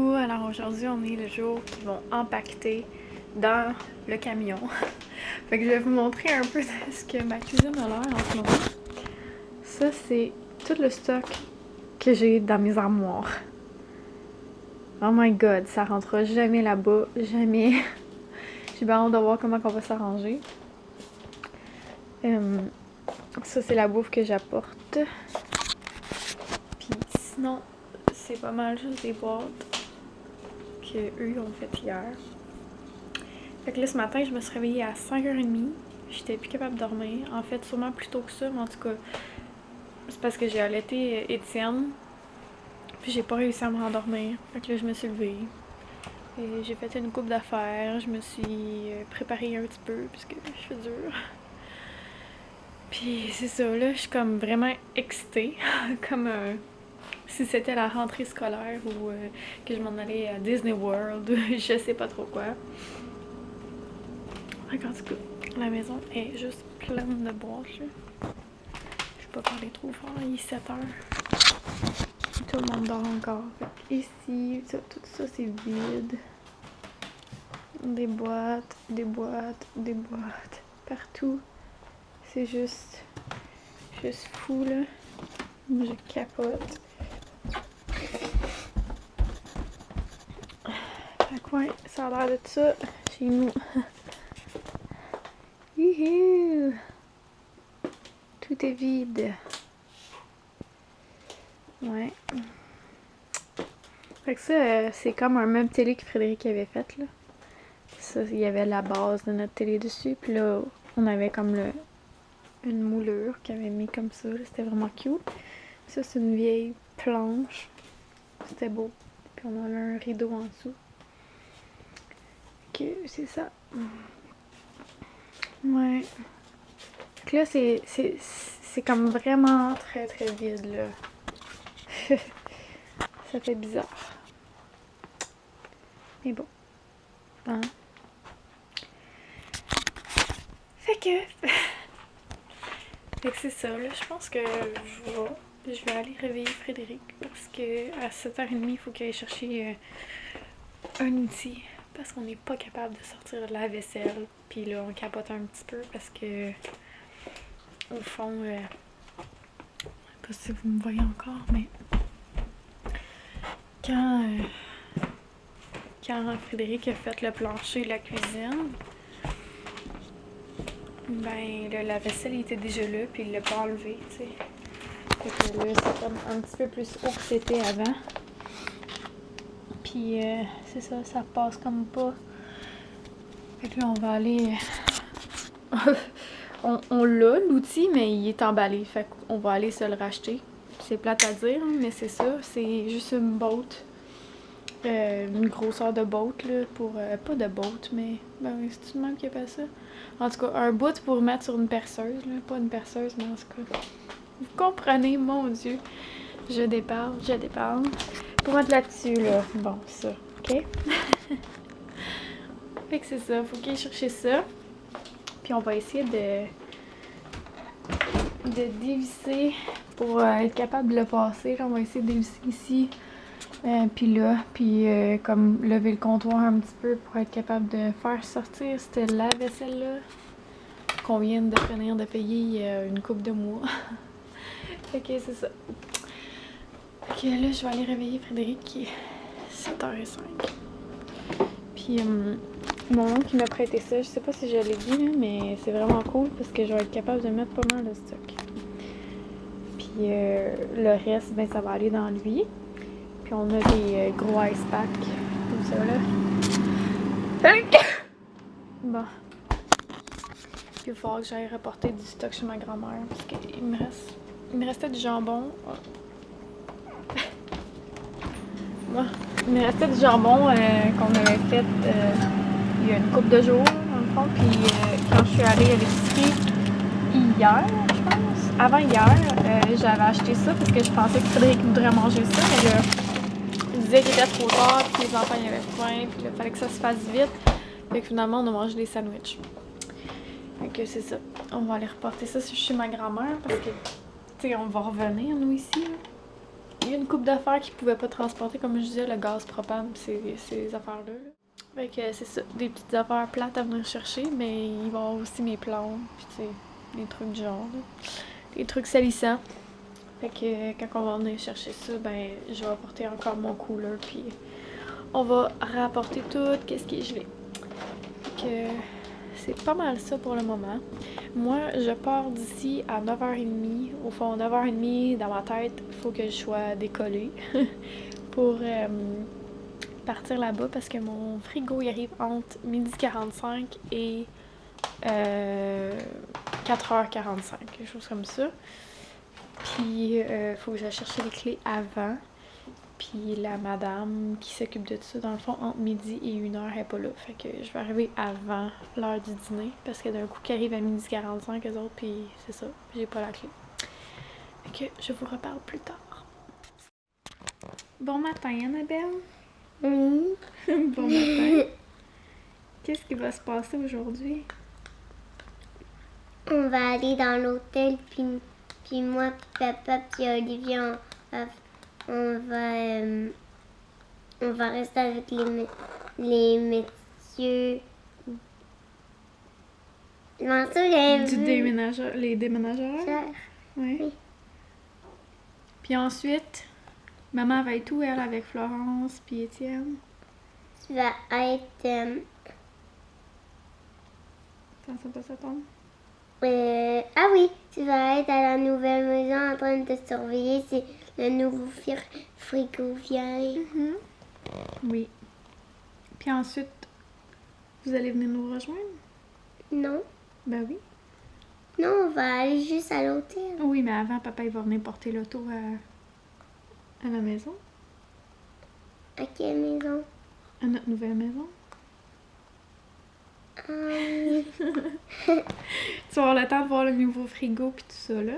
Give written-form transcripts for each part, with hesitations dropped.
Coucou, alors aujourd'hui on est le jour qu'ils vont empaqueter dans le camion. Fait que je vais vous montrer un peu de ce que ma cuisine a l'air en ce moment. Ça c'est tout le stock que j'ai dans mes armoires. Oh my god, ça rentrera jamais là-bas, jamais. J'ai bien hâte de voir comment on va s'arranger. Ça c'est la bouffe que j'apporte. Puis sinon, c'est pas mal juste des boîtes que eux ont fait hier. Fait que là, ce matin, je me suis réveillée à 5h30. J'étais plus capable de dormir. En fait, sûrement plus tôt que ça, mais en tout cas, c'est parce que j'ai allaité Étienne. Puis j'ai pas réussi à me rendormir. Fait que là, je me suis levée. Et j'ai fait une coupe d'affaires. Je me suis préparée un petit peu, puisque je suis dure. Puis c'est ça, là, je suis comme vraiment excitée. Comme si c'était la rentrée scolaire ou que je m'en allais à Disney World. Je sais pas trop quoi. En tout cas, la maison est juste pleine de boîtes. Je vais pas parler trop fort, il est 7h. Tout le monde dort encore. Fait ici, tout ça c'est vide. Des boîtes, des boîtes, des boîtes. Partout. C'est juste fou là. Moi je capote. Fait que ouais, ça a l'air de ça chez nous. Youhou! Tout est vide. Ouais. Fait que ça, c'est comme un meuble télé que Frédéric avait fait, là. Ça, il y avait la base de notre télé dessus, puis là, on avait comme une moulure qu'il avait mis comme ça, là. C'était vraiment cute. Ça, c'est une vieille planche. C'était beau. Puis on a un rideau en dessous. Ok, c'est ça. Ouais. Fait que là, c'est comme vraiment très très vide, là. Ça fait bizarre. Mais bon. Hein? Fait que c'est ça, là. Je pense que je vais aller réveiller Frédéric parce que à 7h30, il faut qu'il aille chercher un outil parce qu'on n'est pas capable de sortir de la vaisselle. Puis là, on capote un petit peu parce que au fond, je sais pas si vous me voyez encore, mais quand Frédéric a fait le plancher de la cuisine, ben la vaisselle était déjà là, puis il l'a pas enlevé, tu sais. Fait que là, c'est comme un petit peu plus haut que c'était avant. Puis c'est ça, ça passe comme pas. Fait que là, on va aller... on l'a, l'outil, mais il est emballé. Fait qu'on va aller se le racheter. C'est plate à dire, mais c'est ça. C'est juste une botte. Une grosseur de botte, là, pour... pas de botte, mais... Ben oui, c'est tout le même qui appelle ça. En tout cas, un bout pour mettre sur une perceuse, là. Pas une perceuse, mais en tout cas... Vous comprenez, mon Dieu. Je déparle. Pour mettre là-dessus, là. Bon, ça. OK? Fait que c'est ça. Faut qu'il aille chercher ça. Puis on va essayer de dévisser pour être capable de le passer. Là, on va essayer de dévisser ici. Puis là. Puis comme lever le comptoir un petit peu pour être capable de faire sortir cette lave-vaisselle-là qu'on vient de finir de payer il y a une couple de mois. Fait que c'est ça. Fait que là, je vais aller réveiller Frédéric qui est 7h05. Puis mon oncle qui m'a prêté ça, je sais pas si je l'ai dit, là, mais c'est vraiment cool parce que je vais être capable de mettre pas mal de stock. Puis le reste, ben ça va aller dans lui. Puis on a des gros ice packs comme ça là. Bon. Puis il va falloir que j'aille reporter du stock chez ma grand-mère parce qu'il me restait du jambon. Bon. Il me restait du jambon qu'on avait fait il y a une couple de jours, dans le fond. Puis quand je suis allée à l'épicerie hier, je pense, avant hier, j'avais acheté ça parce que je pensais que Frédéric voudrait manger ça. Mais là, il disait qu'il était trop tard, puis les enfants y avaient faim, puis il fallait que ça se fasse vite. Fait que finalement, on a mangé des sandwichs. Fait que c'est ça. On va aller reporter ça chez ma grand-mère parce que, tu sais, on va revenir, nous, ici. Là. y a une couple d'affaires qu'ils pouvaient pas transporter, comme je disais, le gaz propane, ces affaires-là. Fait que c'est ça, des petites affaires plates à venir chercher, mais il va y avoir aussi mes plantes, pis tu sais, des trucs du genre, là. Des trucs salissants. Fait que quand on va venir chercher ça, ben je vais apporter encore mon cooler, puis on va rapporter tout qu'est-ce qui est gelé. Fait que c'est pas mal ça pour le moment. Moi, je pars d'ici à 9h30. Au fond, 9h30, dans ma tête, il faut que je sois décollée pour partir là-bas parce que mon frigo il arrive entre 12h45 et 4h45, quelque chose comme ça. Puis, faut que j'aille chercher les clés avant. Puis la madame qui s'occupe de ça, dans le fond, entre midi et 1h, elle est pas là. Fait que je vais arriver avant l'heure du dîner. Parce que d'un coup, qui arrive à 12h45, eux autres, puis c'est ça, j'ai pas la clé. Fait que je vous reparle plus tard. Bon matin, Annabelle. Oui. Bon matin. Qu'est-ce qui va se passer aujourd'hui? On va aller dans l'hôtel, puis moi, papa, puis Olivier, on va rester avec les messieurs. Non, ça, Les déménageurs? Ça, Oui. oui. Puis ensuite, maman va être où, elle, avec Florence puis Étienne? Tu vas être... Ça tombe? ah oui, tu vas être à la nouvelle maison en train de te surveiller si le nouveau frigo vient. Mm-hmm. Oui. Puis ensuite, vous allez venir nous rejoindre? Non. Ben oui. Non, on va aller juste à l'hôtel. Oui, mais avant, papa, il va venir porter l'auto à la maison. À quelle maison? À notre nouvelle maison. Oui. Tu vas avoir le temps de voir le nouveau frigo puis tout ça, là.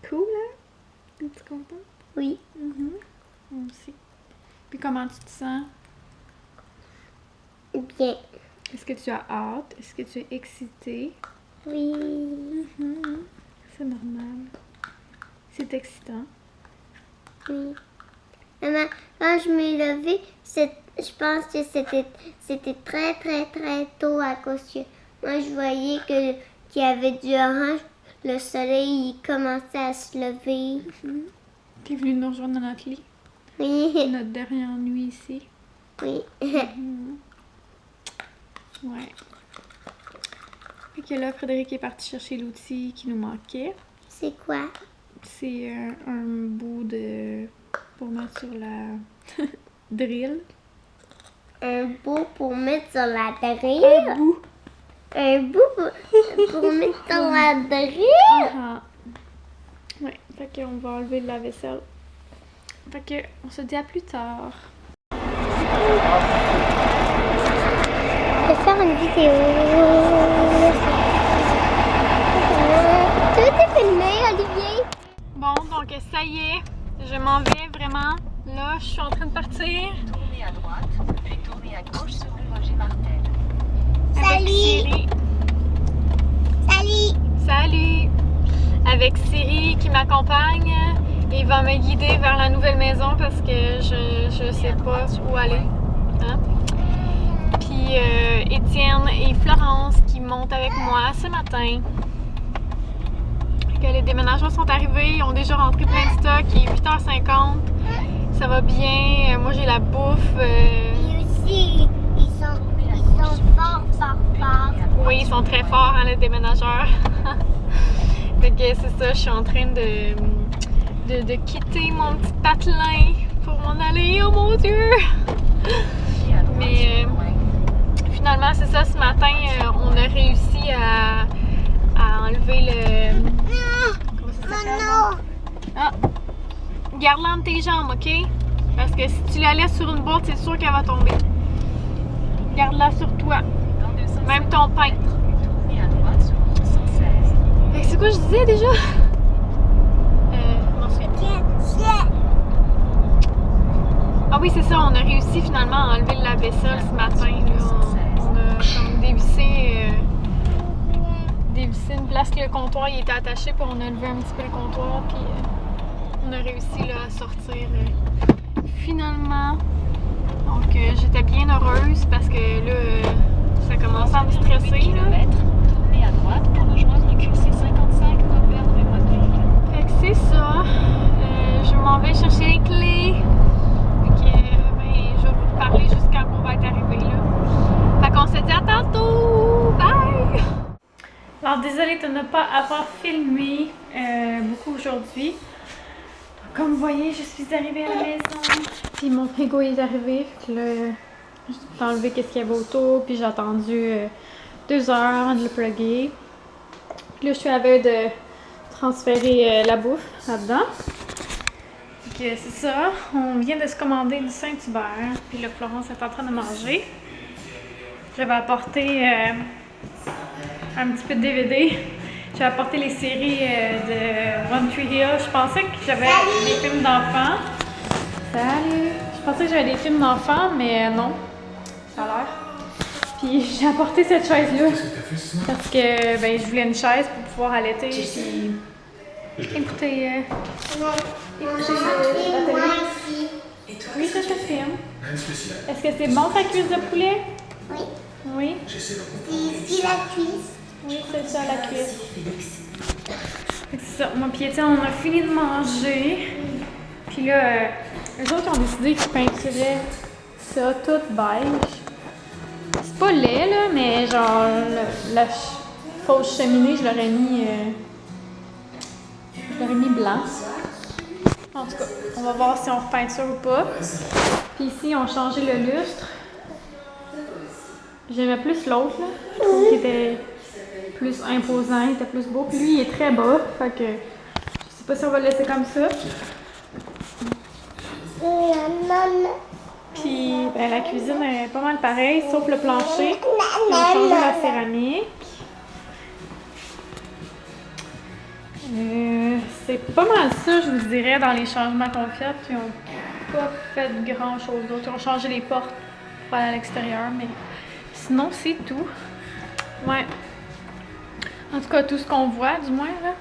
Cool, hein? Es-tu contente? Oui. Mm-hmm. Moi aussi. Puis comment tu te sens? Bien. Est-ce que tu as hâte? Est-ce que tu es excitée? Oui. Mm-hmm. C'est normal. C'est excitant. Oui. Maman, quand je m'ai levée, je pense que c'était très, très, très tôt à cause que moi, je voyais qu'il y avait du orange. Le soleil, il commençait à se lever. Mm-hmm. Tu es venue nous rejoindre dans notre lit. Oui. Notre dernière nuit ici. Oui. Mm-hmm. Ouais. Fait que là, Frédéric est parti chercher l'outil qui nous manquait. C'est quoi? C'est un bout de... pour mettre sur la drill. Un bout pour mettre sur la drill? Un bout. Un bout pour mettre sur la drill? Ah. Ouais, fait qu'on va enlever de la vaisselle. Fait que on se dit à plus tard. Je vais faire une vidéo. Tout est filmé, Olivier. Bon, donc ça y est, je m'en vais vraiment. Là, je suis en train de partir. Tournez à droite, puis tournez à gauche sur rue Roger Martel. Avec Siri. Salut. Salut! Avec Siri qui m'accompagne. Il va me guider vers la nouvelle maison parce que je sais pas où aller. Hein? Puis Étienne et Florence qui montent avec moi ce matin. Que les déménageurs sont arrivés, ils ont déjà rentré plein de stock. Il est 8h50. Ça va bien. Moi j'ai la bouffe. Et aussi, ils sont forts. Oui, ils sont très forts, hein, les déménageurs. Fait que c'est ça, je suis en train de quitter mon petit patelin pour m'en aller. Oh mon Dieu! Mais finalement, c'est ça, ce matin, on a réussi à enlever le... Comment ça s'appelle? Ah! Garde-la entre tes jambes, OK? Parce que si tu la laisses sur une boîte, c'est sûr qu'elle va tomber. Garde-la sur toi. Même ton pain. Tournez à droite sur route 116. Fait que c'est quoi je disais déjà? Je m'en souviens. Ah oui, c'est ça, on a réussi finalement à enlever le lave-vaisselle ce matin. Là. On a comme dévissé une place que le comptoir il était attaché, puis on a levé un petit peu le comptoir, puis on a réussi là, à sortir finalement. Donc j'étais bien heureuse parce que là, ça commençait à me stresser. Tournez à droite pour rejoindre le QC 55 Fait que c'est ça. Je m'en vais chercher les clés. Fait que ben, je vais vous parler jusqu'à qu'on va être arrivé là. Fait qu'on se dit à tantôt! Bye! Alors désolée de ne pas avoir filmé beaucoup aujourd'hui. Comme vous voyez, je suis arrivée à la maison. Puis mon frigo est arrivé. Fait que là, j'ai enlevé qu'est-ce qu'il y avait autour. Puis j'ai attendu 2 heures avant de le plugger. Puis là, je suis à la veille de transférer la bouffe là-dedans. Fait que c'est ça. On vient de se commander du Saint-Hubert. Puis là, Florence est en train de manger. J'avais apporté un petit peu de DVD. J'ai apporté les séries de One Tree Hill. Je pensais que j'avais des films d'enfants. Salut! Je pensais que j'avais des films d'enfants, mais non. Ça a l'air. Puis j'ai apporté cette chaise-là parce que ben, je voulais une chaise pour pouvoir allaiter puis écouter la télé. Oui, ça te filme. Est-ce que c'est bon ta cuisse de poulet? Oui. Oui? C'est ici la cuisse. Oui, c'est ça la cuisse. C'est ça. Moi puis Étienne, on a fini de manger. Puis là, eux autres ont décidé qu'ils peinturaient ça tout beige. C'est pas laid là, mais genre la fausse cheminée, je l'aurais mis blanc. En tout cas, on va voir si on repeinture ou pas. Puis ici, ils ont changé le lustre. J'aimais plus l'autre là. Je trouve qu'il était plus imposant, il était plus beau. Puis lui, il est très bas, fait que je sais pas si on va le laisser comme ça. Puis ben, la cuisine est pas mal pareille, sauf le plancher. Ils ont changé la céramique. C'est pas mal ça, je vous dirais, dans les changements qu'on fait. Ils n'ont pas fait grand chose d'autre. Ils ont changé les portes pour aller à l'extérieur, mais sinon, c'est tout. Ouais. En tout cas, tout ce qu'on voit, du moins, là.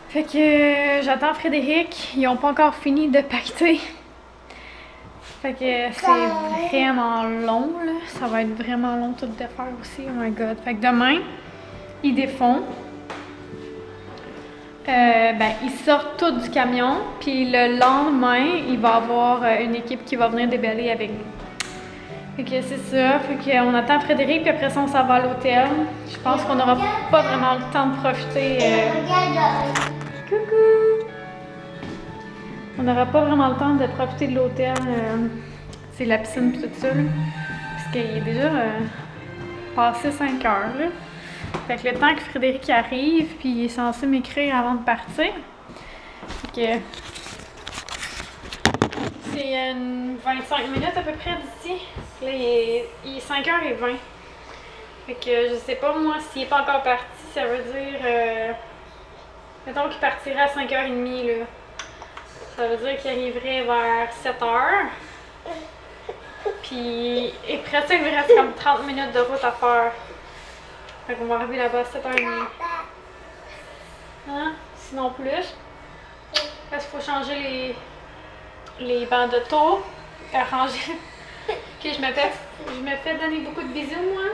Fait que j'attends Frédéric. Ils n'ont pas encore fini de pacter. Fait que c'est vraiment long, là. Ça va être vraiment long tout de faire aussi. Oh my god. Fait que demain, ils défont. Ben, ils sortent tout du camion. Puis le lendemain, il va y avoir une équipe qui va venir déballer avec nous. Fait que c'est ça. Fait qu'on attend Frédéric, puis après ça, on s'en va à l'hôtel. Je pense qu'on n'aura pas vraiment le temps de profiter. Coucou! On n'aura pas vraiment le temps de profiter de l'hôtel. C'est la piscine et tout ça. Là, parce qu'il est déjà passé 5 heures. Là. Fait que le temps que Frédéric arrive, puis il est censé m'écrire avant de partir. Fait que c'est 25 minutes à peu près d'ici. Là, il est 5h20. Fait que je sais pas moi s'il est pas encore parti, ça veut dire mettons qu'il partirait à 5h30 là. Ça veut dire qu'il arriverait vers 7h. Puis il pratique, il reste comme 30 minutes de route à faire. Fait qu'on va arriver là-bas à 7h30. Hein? Sinon plus. Parce qu'il faut changer les bancs d'auto. Arranger. Ok, je me fais donner beaucoup de bisous, moi.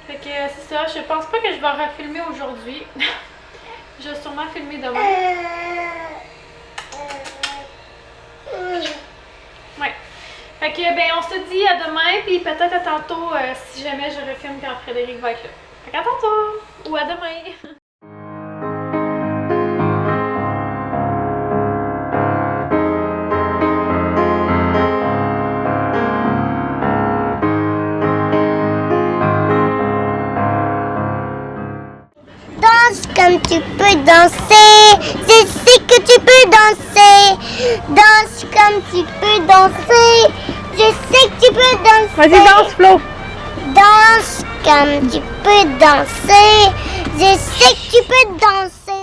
Fait que c'est ça. Je pense pas que je vais refilmer aujourd'hui. Je vais sûrement filmer demain. Ouais. Fait que ben on se dit à demain, puis peut-être à tantôt si jamais je refilme quand Frédéric va être là. Fait qu'à tantôt! Ou à demain! Danse comme tu peux danser, je sais que tu peux danser. Danse comme tu peux danser, je sais que tu peux danser. Vas-y, danse, Flo! Danse comme tu peux danser, je sais que tu peux danser.